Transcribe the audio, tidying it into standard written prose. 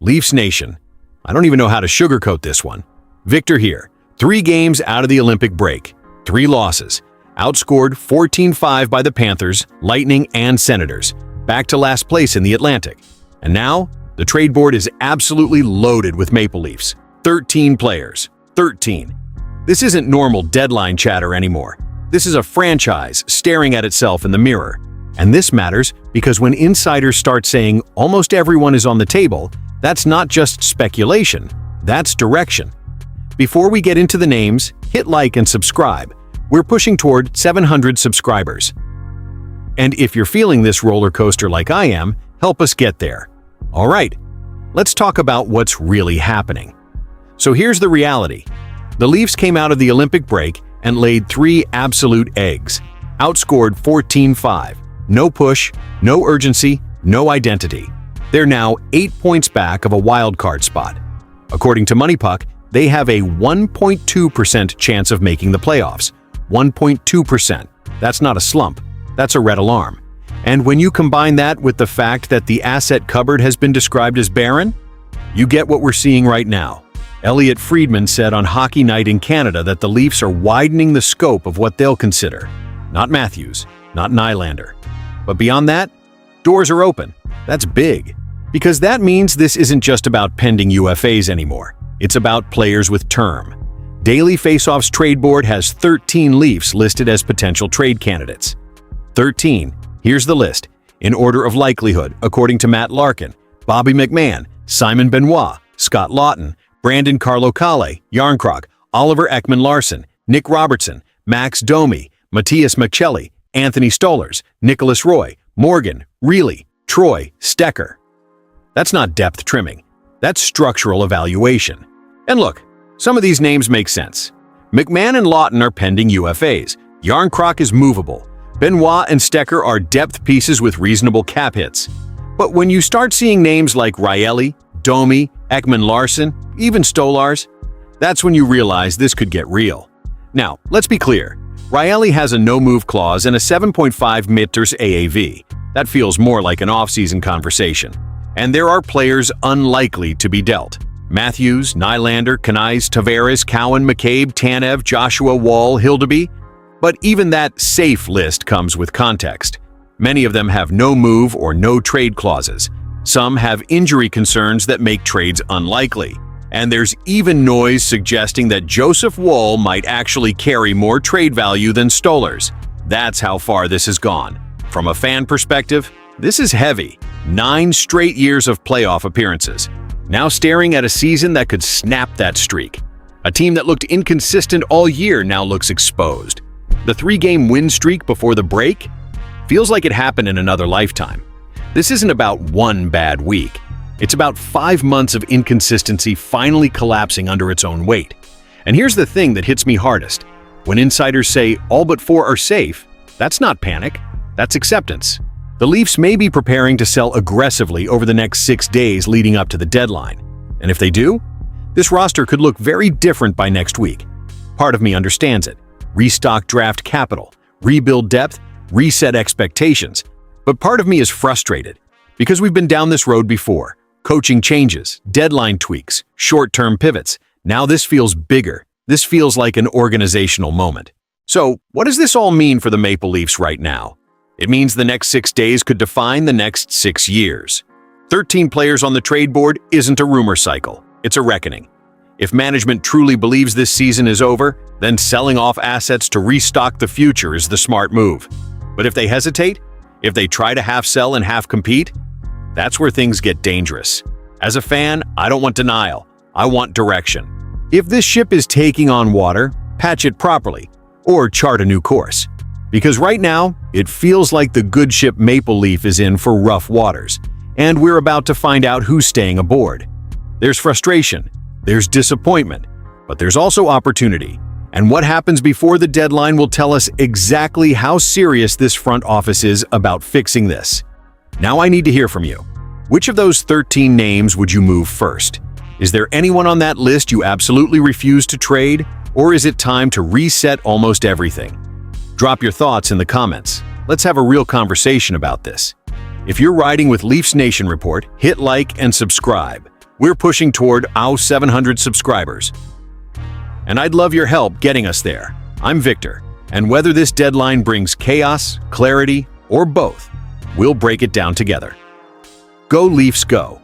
Leafs Nation. I don't even know how to sugarcoat this one. Victor here. 3 games out of the Olympic break. 3 losses. Outscored 14-5 by the Panthers, Lightning, and Senators. Back to last place in the Atlantic. And now, the trade board is absolutely loaded with Maple Leafs. 13 players. 13. This isn't normal deadline chatter anymore. This is a franchise staring at itself in the mirror. And this matters because when insiders start saying almost everyone is on the table, that's not just speculation, that's direction. Before we get into the names, hit like and subscribe. We're pushing toward 700 subscribers. And if you're feeling this roller coaster like I am, help us get there. All right, let's talk about what's really happening. So here's the reality. The Leafs came out of the Olympic break and laid 3 absolute eggs. Outscored 14-5. No push, no urgency, no identity. They're now 8 points back of a wild card spot. According to MoneyPuck, they have a 1.2% chance of making the playoffs. 1.2%. That's not a slump. That's a red alarm. And when you combine that with the fact that the asset cupboard has been described as barren, you get what we're seeing right now. Elliotte Friedman said on Hockey Night in Canada that the Leafs are widening the scope of what they'll consider. Not Matthews, not Nylander. But beyond that, doors are open. That's big. Because that means this isn't just about pending UFAs anymore. It's about players with term. Daily Faceoff's trade board has 13 Leafs listed as potential trade candidates. 13. Here's the list, in order of likelihood, according to Matt Larkin, Bobby McMahon, Simon Benoit, Scott Lawton, Brandon Carlo-Calle, Yarncroc, Oliver Ekman-Larsson, Nick Robertson, Max Domi, Matthias Maccelli, Anthony Stolarz, Nicholas Roy, Morgan, Reilly, Troy, Stecker. That's not depth trimming. That's structural evaluation. And look, some of these names make sense. McMahon and Lawton are pending UFAs. Yarncroc is movable. Benoit and Stecker are depth pieces with reasonable cap hits. But when you start seeing names like Reilly, Domi, Ekman-Larsson, even Stolarz, that's when you realize this could get real. Now, let's be clear. Reilly has a no-move clause and a 7.5 meters AAV. That feels more like an off-season conversation. And there are players unlikely to be dealt. Matthews, Nylander, Knies, Tavares, Cowan, McCabe, Tanev, Joshua Wall, Hildeby. But even that safe list comes with context. Many of them have no move or no trade clauses. Some have injury concerns that make trades unlikely. And there's even noise suggesting that Joseph Woll might actually carry more trade value than Stolarz. That's how far this has gone. From a fan perspective, this is heavy. 9 straight years of playoff appearances. Now staring at a season that could snap that streak. A team that looked inconsistent all year now looks exposed. The 3-game win streak before the break feels like it happened in another lifetime. This isn't about one bad week. It's about 5 months of inconsistency finally collapsing under its own weight. And here's the thing that hits me hardest. When insiders say all but 4 are safe, that's not panic, that's acceptance. The Leafs may be preparing to sell aggressively over the next 6 days leading up to the deadline. And if they do, this roster could look very different by next week. Part of me understands it. Restock draft capital, rebuild depth, reset expectations. But part of me is frustrated because we've been down this road before. Coaching changes, deadline tweaks, short-term pivots. Now this feels bigger. This feels like an organizational moment. So, what does this all mean for the Maple Leafs right now? It means the next 6 days could define the next 6 years. 13 players on the trade board isn't a rumor cycle. It's a reckoning. If management truly believes this season is over, then selling off assets to restock the future is the smart move. But if they hesitate, if they try to half sell and half compete, that's where things get dangerous. As a fan, I don't want denial. I want direction. If this ship is taking on water, patch it properly, or chart a new course. Because right now, it feels like the good ship Maple Leaf is in for rough waters, and we're about to find out who's staying aboard. There's frustration, there's disappointment, but there's also opportunity. And what happens before the deadline will tell us exactly how serious this front office is about fixing this. Now I need to hear from you. Which of those 13 names would you move first? Is there anyone on that list you absolutely refuse to trade, or is it time to reset almost everything? Drop your thoughts in the comments. Let's have a real conversation about this. If you're riding with Leafs Nation Report, hit like and subscribe. We're pushing toward our 700 subscribers. And I'd love your help getting us there. I'm Victor, and whether this deadline brings chaos, clarity, or both, we'll break it down together. Go Leafs, go!